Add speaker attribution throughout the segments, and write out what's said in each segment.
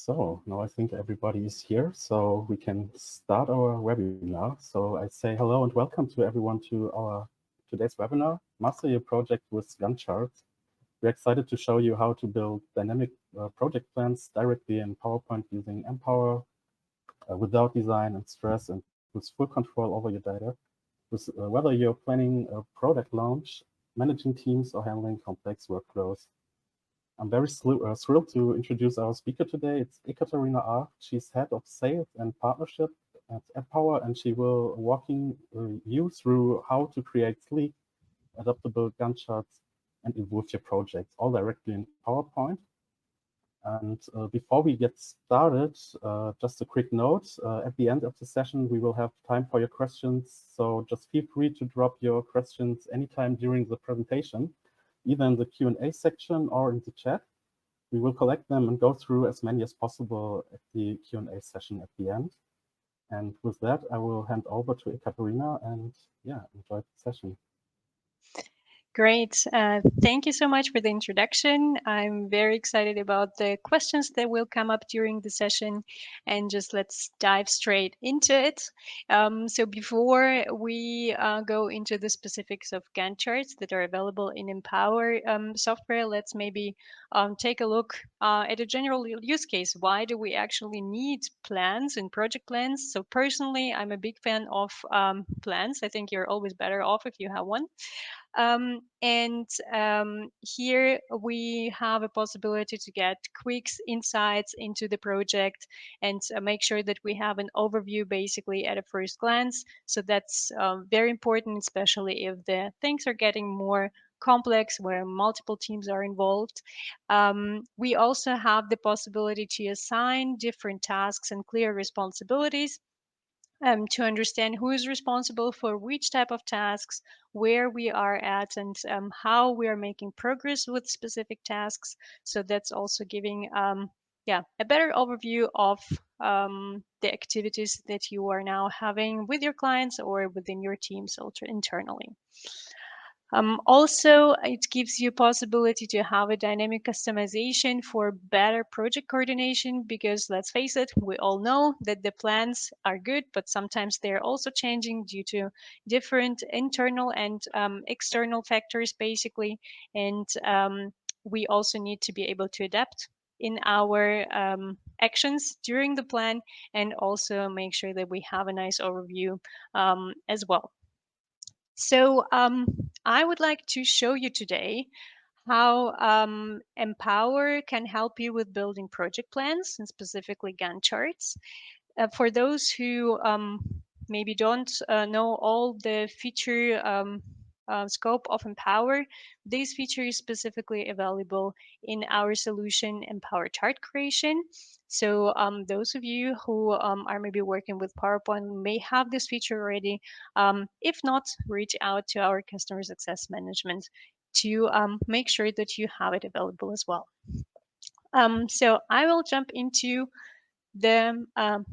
Speaker 1: So now I think everybody is here, so we can start our webinar. So I say hello and welcome to everyone to our today's webinar, Master Your Project with Gantt Charts. We're excited to show you how to build dynamic project plans directly in PowerPoint using Empower without design and stress and with full control over your data. Whether you're planning a product launch, managing teams, or handling complex workflows. I'm very thrilled to introduce our speaker today. It's Ekaterina Arft. She's head of sales and partnership at AppPower, and she will walking you through how to create sleek, adaptable Gantt charts and evolve your projects, all directly in PowerPoint. And before we get started, just a quick note. At the end of the session, we will have time for your questions. So just feel free to drop your questions anytime during the presentation, either in the Q&A section or in the chat. We will collect them and go through as many as possible at the Q&A session at the end. And with that, I will hand over to Ekaterina and enjoy the session.
Speaker 2: Great. Thank you so much for the introduction. I'm very excited about the questions that will come up during the session, and just let's dive straight into it. So before we go into the specifics of Gantt charts that are available in Empower software, let's maybe take a look at a general use case. Why do we actually need plans and project plans? So personally, I'm a big fan of plans. I think you're always better off if you have one. Here we have a possibility to get quick insights into the project and make sure that we have an overview basically at a first glance. So that's very important, especially if the things are getting more complex where multiple teams are involved. We also have the possibility to assign different tasks and clear responsibilities to understand who is responsible for which type of tasks, where we are at, and how we are making progress with specific tasks. So that's also giving a better overview of the activities that you are now having with your clients or within your teams internally. Also, it gives you possibility to have a dynamic customization for better project coordination, because let's face it, we all know that the plans are good, but sometimes they're also changing due to different internal and external factors, basically. And we also need to be able to adapt in our actions during the plan, and also make sure that we have a nice overview as well. So I would like to show you today how Empower can help you with building project plans, and specifically Gantt charts. For those who maybe don't know all the feature scope of Empower, this feature is specifically available in our solution Empower Chart Creation. So those of you who are maybe working with PowerPoint may have this feature already. If not, reach out to our customer success management to make sure that you have it available as well. So I will jump into the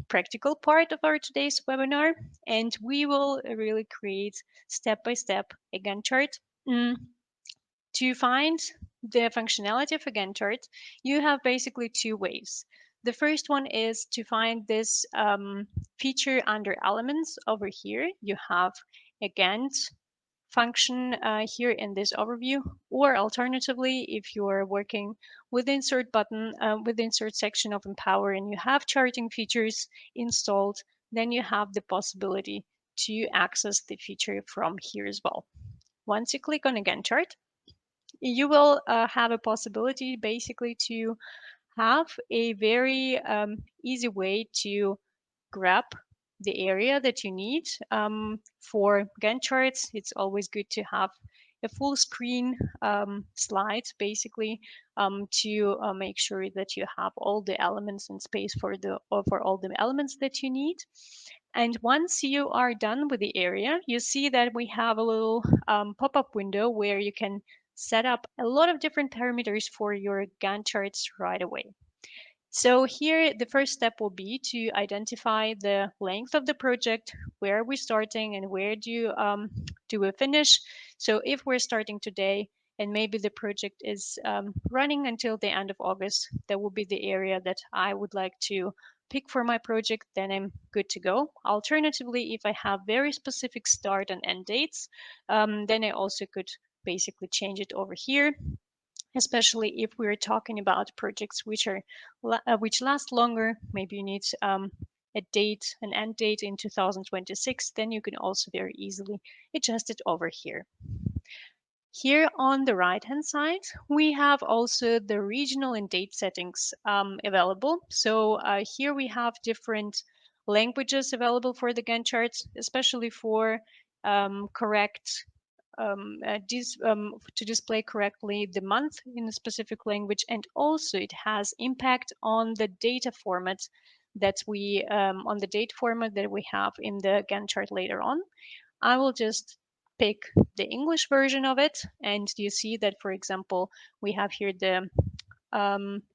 Speaker 2: practical part of our today's webinar, and we will really create step-by-step a Gantt chart. To find the functionality of a Gantt chart, you have basically two ways. The first one is to find this feature under elements over here. You have a Gantt function here in this overview, or alternatively, if you are working with the insert button, with the insert section of Empower, and you have charting features installed, then you have the possibility to access the feature from here as well. Once you click on a Gantt chart, you will have a possibility basically to have a very easy way to grab the area that you need. For Gantt charts, it's always good to have a full screen slide, basically, to make sure that you have all the elements and space for all the elements that you need. And once you are done with the area, you see that we have a little pop-up window where you can set up a lot of different parameters for your Gantt charts right away. So here, the first step will be to identify the length of the project, where we're starting and where do we finish. So if we're starting today, and maybe the project is running until the end of August. That would be the area that I would like to pick for my project, then I'm good to go. Alternatively, if I have very specific start and end dates, then I also could basically change it over here, especially if we're talking about projects which last longer. Maybe you need a date, an end date in 2026, then you can also very easily adjust it over here. Here on the right hand side, we have also the regional and date settings available. So here we have different languages available for the Gantt charts, especially for correct to display correctly the month in a specific language, and also it has impact on the data format that we on the date format that we have in the Gantt chart later on. I will just pick the English version of it, and you see that, for example, we have here the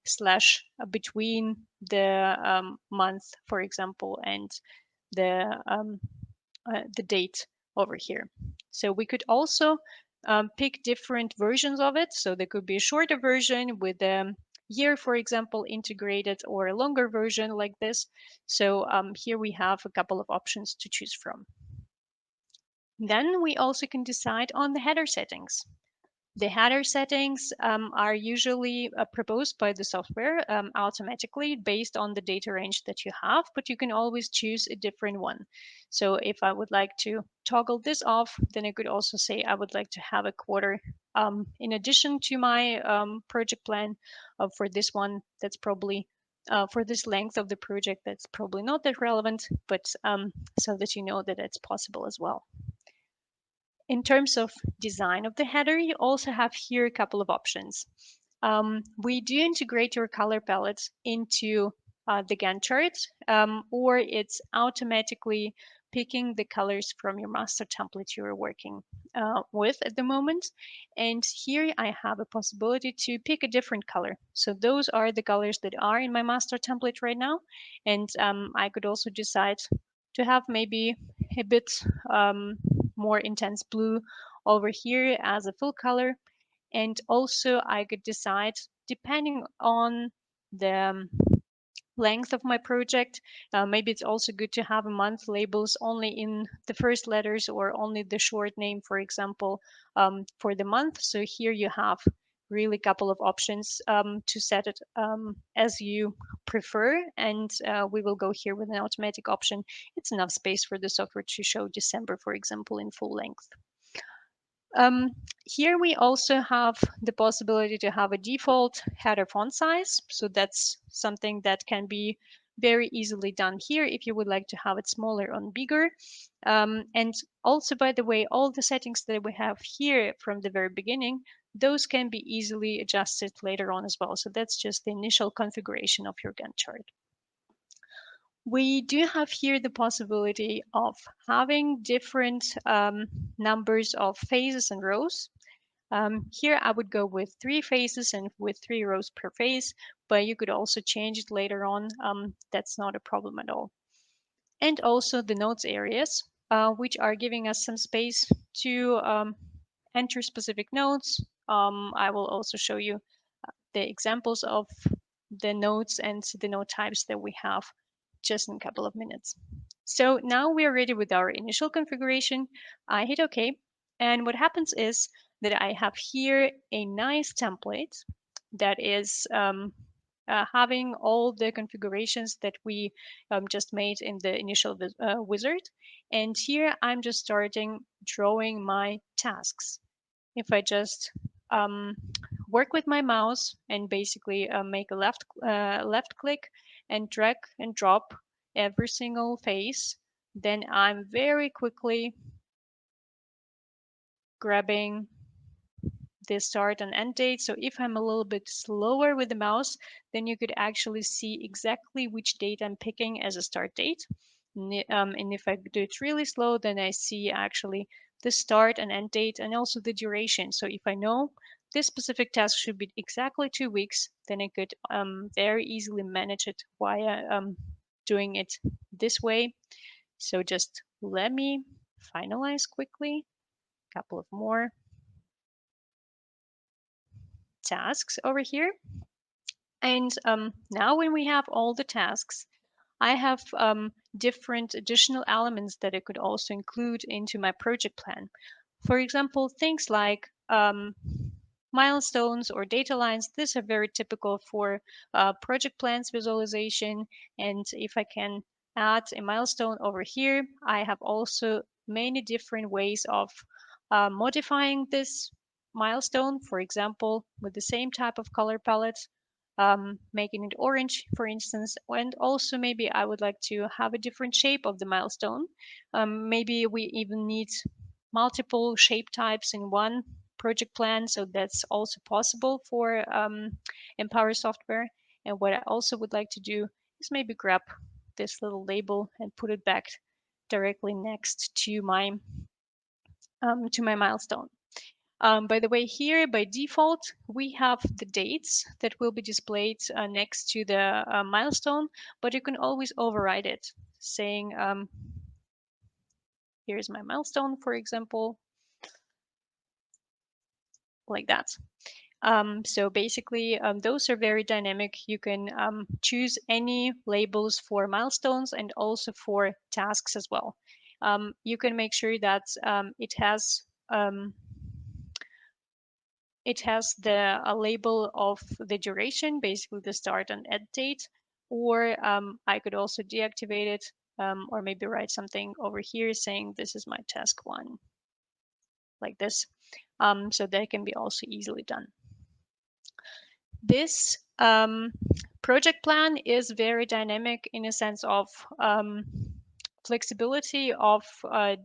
Speaker 2: slash between the month, for example, and the the date over here. So we could also pick different versions of it. So there could be a shorter version with a year, for example, integrated, or a longer version like this. So here we have a couple of options to choose from. Then we also can decide on the header settings. The header settings are usually proposed by the software automatically based on the data range that you have, but you can always choose a different one. So if I would like to toggle this off, then I could also say I would like to have a quarter in addition to my project plan for this one. That's probably for this length of the project, that's probably not that relevant, but so that you know that it's possible as well. In terms of design of the header, you also have here a couple of options. We do integrate your color palette into the Gantt chart, or it's automatically picking the colors from your master template you're working with at the moment. And here I have a possibility to pick a different color. So those are the colors that are in my master template right now. And I could also decide to have maybe a bit more intense blue over here as a full color. And also I could decide, depending on the length of my project, maybe it's also good to have a month labels only in the first letters or only the short name, for example, for the month. So here you have really a couple of options to set it as you prefer, and we will go here with an automatic option. It's enough space for the software to show December, for example, in full length. Here we also have the possibility to have a default header font size. So that's something that can be very easily done here if you would like to have it smaller or bigger. And also, by the way, all the settings that we have here from the very beginning, those can be easily adjusted later on as well. So that's just the initial configuration of your Gantt chart. We do have here the possibility of having different numbers of phases and rows. Here I would go with 3 phases and with 3 rows per phase, but you could also change it later on. That's not a problem at all. And also the notes areas, which are giving us some space to enter specific notes. I will also show you the examples of the notes and the note types that we have just in a couple of minutes. So now we are ready with our initial configuration. I hit OK. And what happens is that I have here a nice template that is having all the configurations that we just made in the initial wizard. And here I'm just starting drawing my tasks. If I just work with my mouse and basically make a left click and drag and drop every single phase, then I'm very quickly grabbing the start and end date. So if I'm a little bit slower with the mouse, then you could actually see exactly which date I'm picking as a start date. And if I do it really slow, then I see actually the start and end date and also the duration. So if I know this specific task should be exactly 2 weeks, then I could very easily manage it via doing it this way. So just let me finalize quickly, a couple of more. tasks over here. And now when we have all the tasks, I have different additional elements that I could also include into my project plan. For example, things like milestones or data lines. These are very typical for project plans visualization. And if I can add a milestone over here, I have also many different ways of modifying this milestone. For example, with the same type of color palette, making it orange, for instance, and also maybe I would like to have a different shape of the milestone. Maybe we even need multiple shape types in one project plan, so that's also possible for Empower software. And what I also would like to do is maybe grab this little label and put it back directly next to my milestone. By the way, here by default, we have the dates that will be displayed next to the milestone, but you can always override it, saying, here's my milestone, for example, like that. So basically, those are very dynamic. You can choose any labels for milestones and also for tasks as well. You can make sure that it has the label of the duration, basically the start and end date, or I could also deactivate it, or maybe write something over here saying this is my task one, like this. So that can be also easily done. This project plan is very dynamic in a sense of flexibility of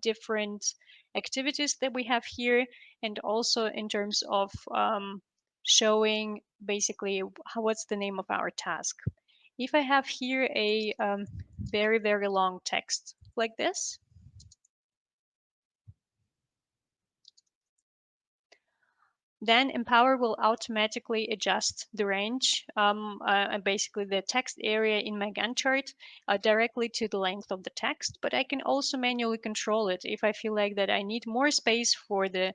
Speaker 2: different activities that we have here, and also in terms of showing basically what's the name of our task. If I have here a very, very long text like this, then Empower will automatically adjust the range and basically the text area in my Gantt chart directly to the length of the text. But I can also manually control it if I feel like that I need more space for the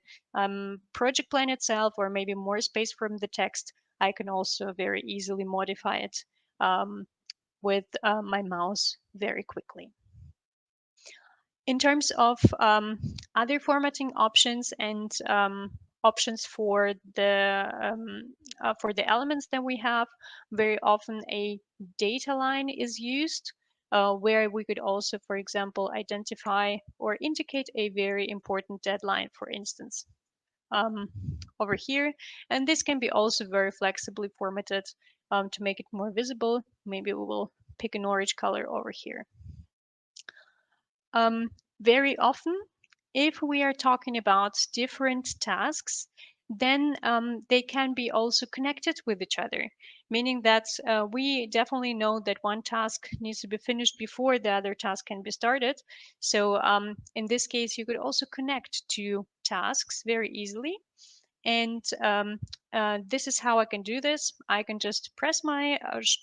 Speaker 2: project plan itself, or maybe more space from the text. I can also very easily modify it with my mouse very quickly. In terms of other formatting options and options for the elements that we have, very often a data line is used, where we could also, for example, identify or indicate a very important deadline, for instance, over here. And this can be also very flexibly formatted to make it more visible. Maybe we will pick an orange color over here. Very often, if we are talking about different tasks, then they can be also connected with each other, meaning that we definitely know that one task needs to be finished before the other task can be started. So in this case, you could also connect two tasks very easily. And this is how I can do this. I can just press my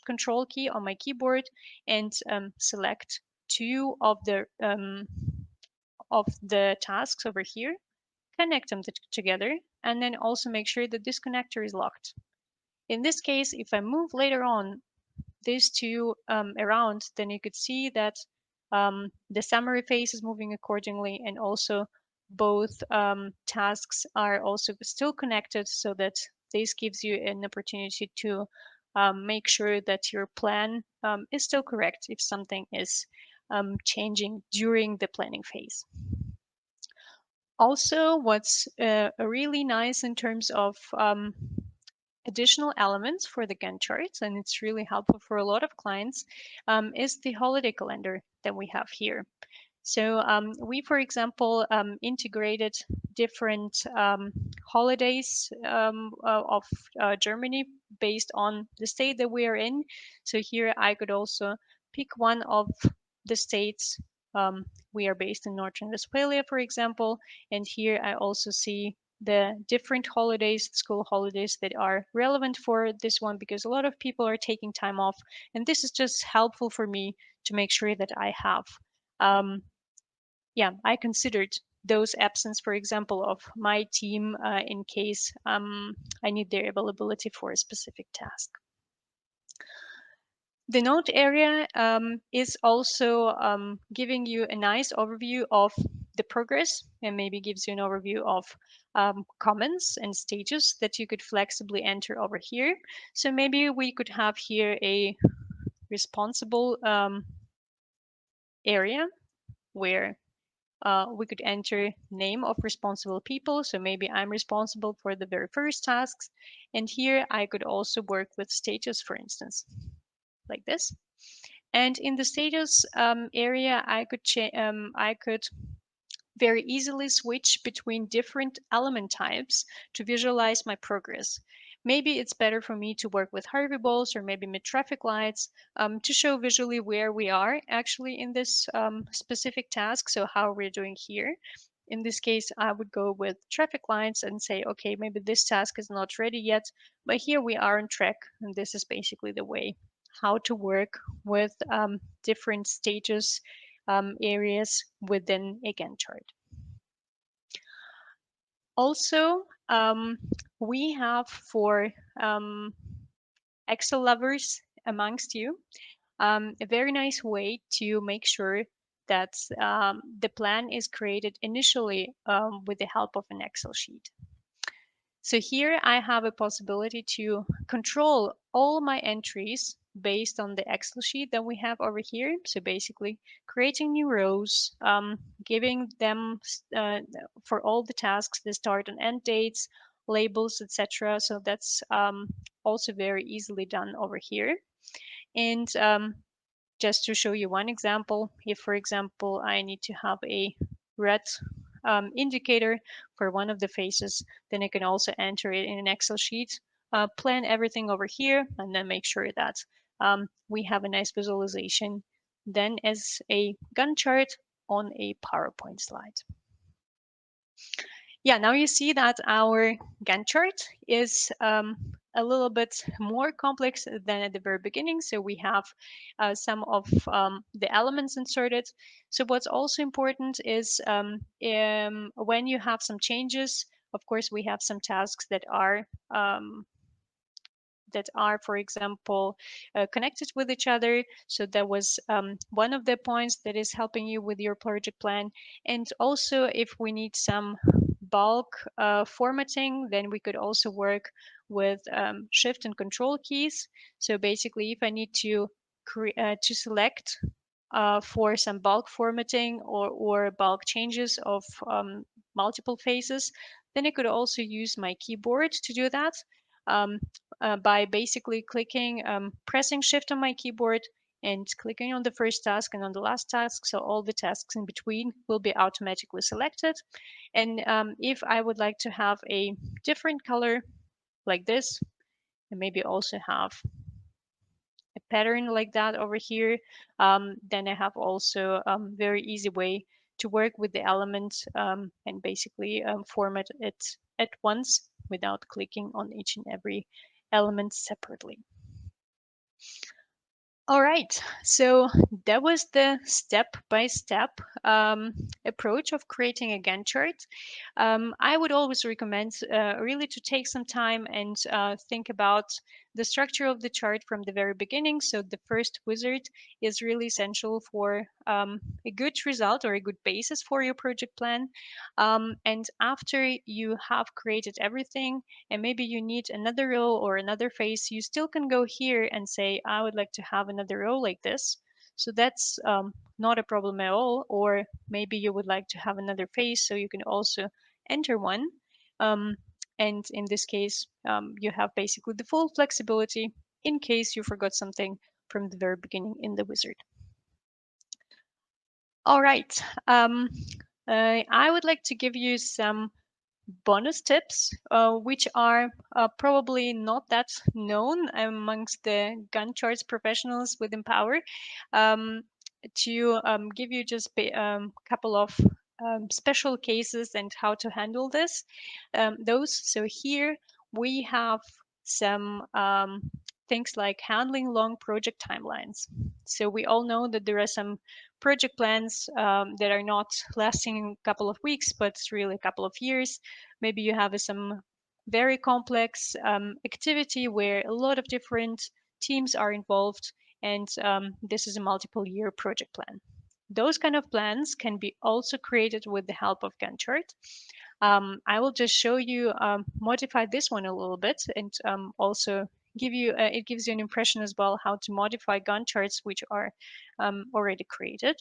Speaker 2: control key on my keyboard and select two of the tasks over here, connect them together, and then also make sure that this connector is locked. In this case, if I move later on these two around, then you could see that the summary phase is moving accordingly, and also both tasks are also still connected, so that this gives you an opportunity to make sure that your plan is still correct if something is changing during the planning phase. Also, what's really nice in terms of additional elements for the Gantt charts, and it's really helpful for a lot of clients, is the holiday calendar that we have here. So we, for example, integrated different holidays of Germany based on the state that we are in. So here I could also pick one of the states. We are based in North Rhine-Westphalia, for example, and here I also see the different holidays, school holidays that are relevant for this one, because a lot of people are taking time off, and this is just helpful for me to make sure that I have I considered those absence, for example, of my team in case I need their availability for a specific task. The note area is also giving you a nice overview of the progress and maybe gives you an overview of comments and stages that you could flexibly enter over here. So maybe we could have here a responsible area where we could enter name of responsible people. So maybe I'm responsible for the very first tasks. And here I could also work with stages, for instance, like this. And in the status area, I could very easily switch between different element types to visualize my progress. Maybe it's better for me to work with Harvey balls or maybe mid traffic lights to show visually where we are actually in this specific task. So how we're doing here. In this case, I would go with traffic lights and say, okay, maybe this task is not ready yet, but here we are on track. And this is basically the way how to work with different stages areas within a Gantt chart. Also, we have for Excel lovers amongst you a very nice way to make sure that the plan is created initially with the help of an Excel sheet. So here I have a possibility to control all my entries based on the Excel sheet that we have over here. So basically creating new rows, giving them for all the tasks, the start and end dates, labels, etc. So that's also very easily done over here. And just to show you one example, if for example I need to have a red indicator for one of the faces, then I can also enter it in an Excel sheet, plan everything over here, and then make sure that we have a nice visualization then as a Gantt chart on a PowerPoint slide. Yeah, now you see that our Gantt chart is a little bit more complex than at the very beginning. So we have some of the elements inserted. So what's also important is when you have some changes, of course, we have some tasks that are, for example, connected with each other. So that was one of the points that is helping you with your project plan. And also, if we need some bulk formatting, then we could also work with Shift and Control keys. So basically, if I need to select for some bulk formatting or bulk changes of multiple phases, then I could also use my keyboard to do that um, by basically pressing Shift on my keyboard and clicking on the first task and on the last task. So all the tasks in between will be automatically selected. And if I would like to have a different color like this, and maybe also have a pattern like that over here, then I have also very easy way to work with the element and basically format it at once without clicking on each and every element separately. All right, so that was the step-by-step approach of creating a Gantt chart. I would always recommend really to take some time and think about the structure of the chart from the very beginning. So the first wizard is really essential for a good result or a good basis for your project plan. And after you have created everything, and maybe you need another row or another phase, you still can go here and say, I would like to have another row like this. So that's not a problem at all. Or maybe you would like to have another phase, so you can also enter one. And in this case, you have basically the full flexibility in case you forgot something from the very beginning in the wizard. All right. I would like to give you some bonus tips, which are probably not that known amongst the Gantt charts professionals within Power, to give you just a couple of special cases and how to handle those. So here we have some things like handling long project timelines. So we all know that there are some project plans that are not lasting a couple of weeks, but it's really a couple of years. Maybe you have some very complex activity where a lot of different teams are involved, and this is a multiple year project plan. Those kind of plans can be also created with the help of Gantt chart. I will just show you, modify this one a little bit, and also give you, it gives you an impression as well how to modify Gantt charts which are already created.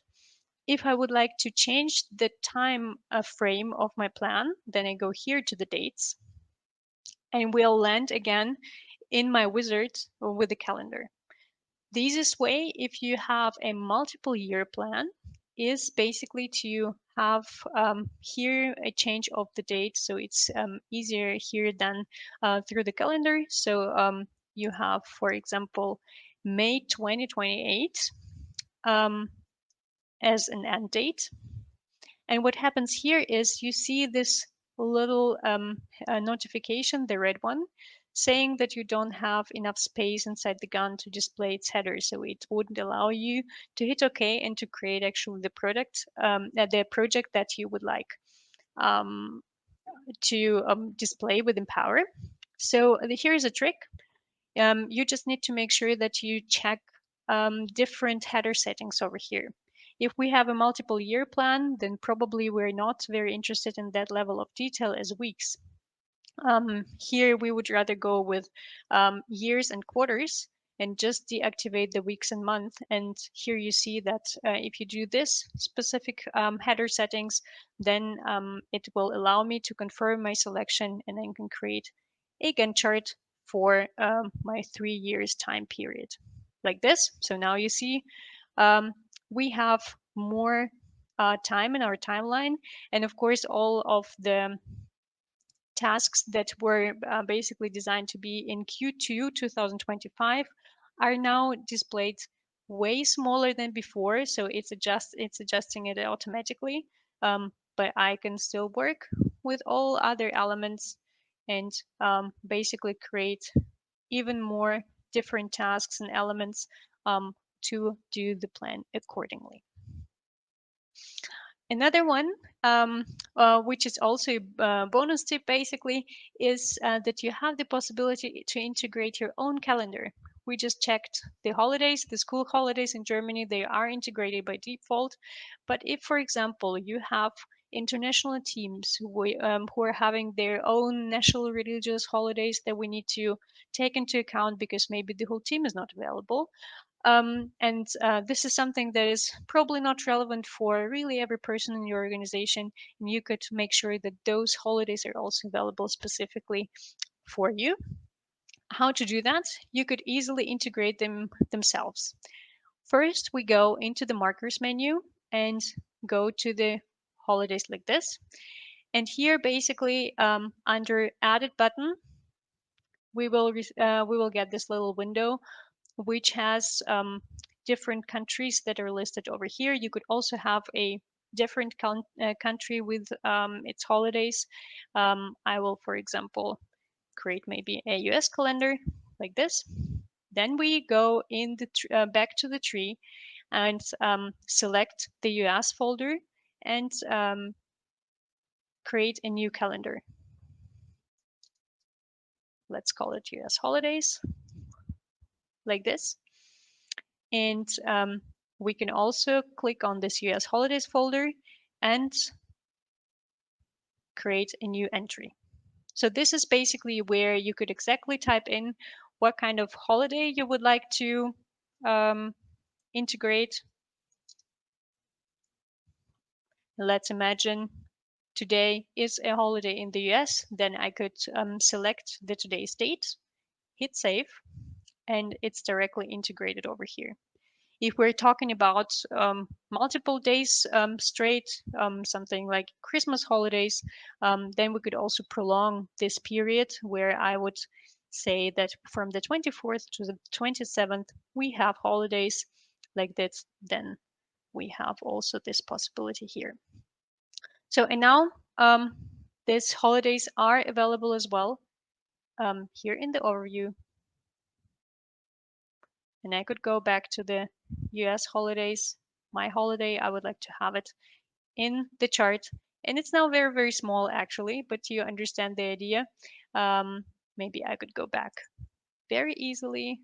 Speaker 2: If I would like to change the time frame of my plan, then I go here to the dates, and we'll land again in my wizard with the calendar. The easiest way, if you have a multiple year plan, is basically to have here a change of the date, so it's easier here than through the calendar. So you have, for example, May 2028 as an end date. And what happens here is you see this little notification, the red one, saying that you don't have enough space inside the gun to display its header. So it wouldn't allow you to hit OK and to create actually the the project that you would like to display within Power. So here's a trick. You just need to make sure that you check different header settings over here. If we have a multiple year plan, then probably we're not very interested in that level of detail as weeks. Here we would rather go with years and quarters and just deactivate the weeks and month. And here you see that if you do this specific header settings, then it will allow me to confirm my selection, and I can create a Gantt chart for my 3 years time period like this. So now you see we have more time in our timeline, and of course all of the tasks that were basically designed to be in Q2 2025 are now displayed way smaller than before. So it's adjusting it automatically. But I can still work with all other elements and basically create even more different tasks and elements to do the plan accordingly. Another one, which is also a bonus tip basically, is that you have the possibility to integrate your own calendar. We just checked the holidays, the school holidays in Germany, they are integrated by default. But if, for example, you have international teams who are having their own national religious holidays that we need to take into account because maybe the whole team is not available, and this is something that is probably not relevant for really every person in your organization. And you could make sure that those holidays are also available specifically for you. How to do that? You could easily integrate them themselves. First, we go into the markers menu and go to the holidays like this. And here, basically, under added button, we will get this little window which has different countries that are listed over here. You could also have a different country with its holidays. I will, for example, create maybe a US calendar like this. Then we go in the back to the tree and select the US folder and create a new calendar. Let's call it US holidays like this. And we can also click on this US holidays folder and create a new entry. So this is basically where you could exactly type in what kind of holiday you would like to integrate. Let's imagine today is a holiday in the US. Then I could select the today's date, hit save, and it's directly integrated over here. If we're talking about multiple days straight, something like Christmas holidays, then we could also prolong this period where I would say that from the 24th to the 27th, we have holidays like that. Then we have also this possibility here. So, and now these holidays are available as well here in the overview. and I could go back to the US holidays, my holiday, I would like to have it in the chart. And it's now very, very small actually, but you understand the idea. Maybe I could go back very easily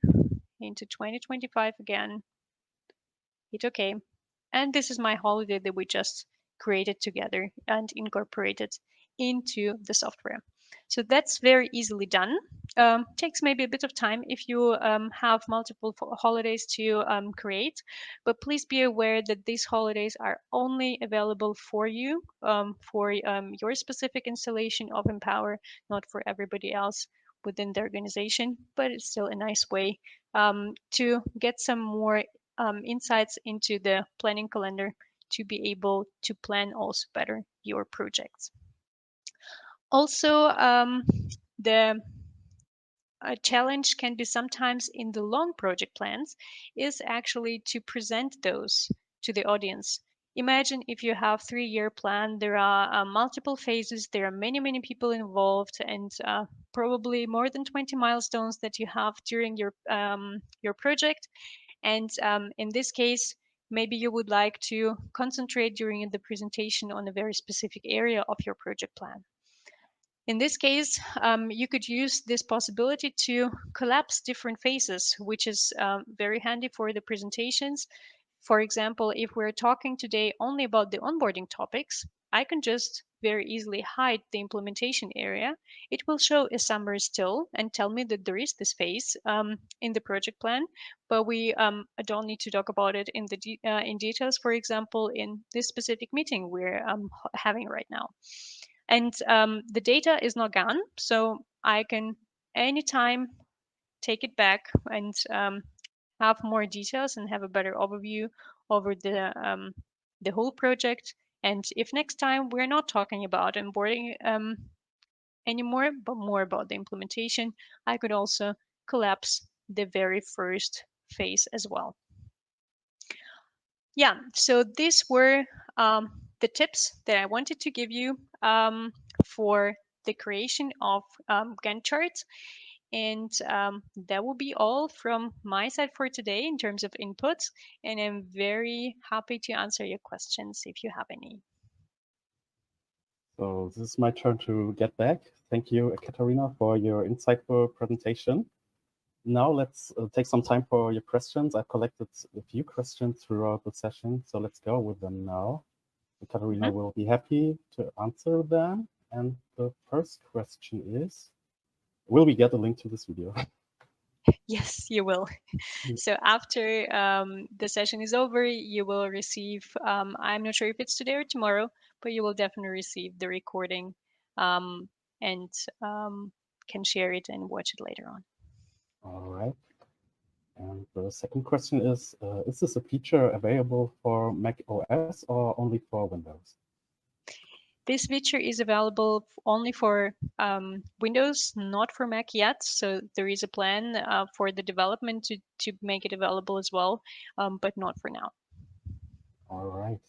Speaker 2: into 2025 again, hit OK. And this is my holiday that we just created together and incorporated into the software. So that's very easily done. Takes maybe a bit of time if you have multiple holidays to create, but please be aware that these holidays are only available for you, for your specific installation of Empower, not for everybody else within the organization, but it's still a nice way to get some more insights into the planning calendar to be able to plan also better your projects. Also, the challenge can be sometimes in the long project plans is actually to present those to the audience. Imagine if you have 3-year plan, there are multiple phases, there are many, many people involved, and probably more than 20 milestones that you have during your project. And in this case, maybe you would like to concentrate during the presentation on a very specific area of your project plan. In this case, you could use this possibility to collapse different phases, which is very handy for the presentations. For example, if we're talking today only about the onboarding topics, I can just very easily hide the implementation area. It will show a summary still and tell me that there is this phase in the project plan, but we don't need to talk about it in details, for example, in this specific meeting we're having right now. And the data is not gone, so I can anytime take it back and have more details and have a better overview over the whole project. And if next time we're not talking about onboarding anymore, but more about the implementation, I could also collapse the very first phase as well. Yeah, so these were the tips that I wanted to give you for the creation of Gantt charts. And that will be all from my side for today in terms of inputs. And I'm very happy to answer your questions if you have any.
Speaker 1: So this is my turn to get back. Thank you, Ekaterina, for your insightful presentation. Now let's take some time for your questions. I've collected a few questions throughout the session, so let's go with them now. Ekaterina will be happy to answer them. And the first question is, will we get a link to this video?
Speaker 2: Yes, you will. So after the session is over, you will receive, I'm not sure if it's today or tomorrow, but you will definitely receive the recording and can share it and watch it later on.
Speaker 1: All right. And the second question is this a feature available for Mac OS or only for Windows?
Speaker 2: This feature is available only for Windows, not for Mac yet. So there is a plan for the development to make it available as well, but not for now.
Speaker 1: All right.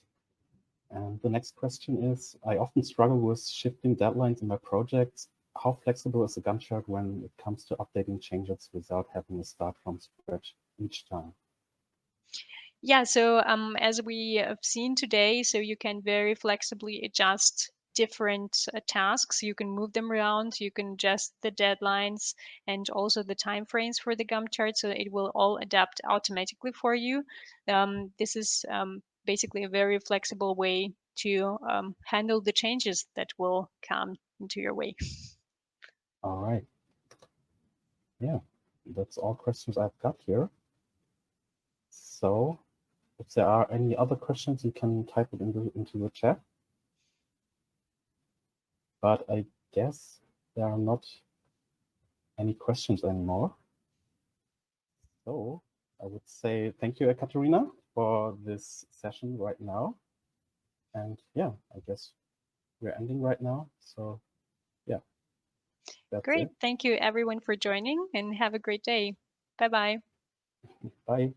Speaker 1: And the next question is, I often struggle with shifting deadlines in my projects. How flexible is the Gantt chart when it comes to updating changes without having to start from scratch each time?
Speaker 2: Yeah, so as we have seen today, so you can very flexibly adjust different tasks. You can move them around, you can adjust the deadlines and also the time frames for the Gantt chart, so it will all adapt automatically for you. This is basically a very flexible way to handle the changes that will come into your way.
Speaker 1: All right. Yeah, that's all questions I've got here. So if there are any other questions, you can type it into the chat. But I guess there are not any questions anymore. So I would say thank you, Ekaterina, for this session right now. And yeah, I guess we're ending right now. So yeah, that's
Speaker 2: Great.
Speaker 1: it.
Speaker 2: Thank you everyone for joining and have a great day. Bye-bye.
Speaker 1: Bye.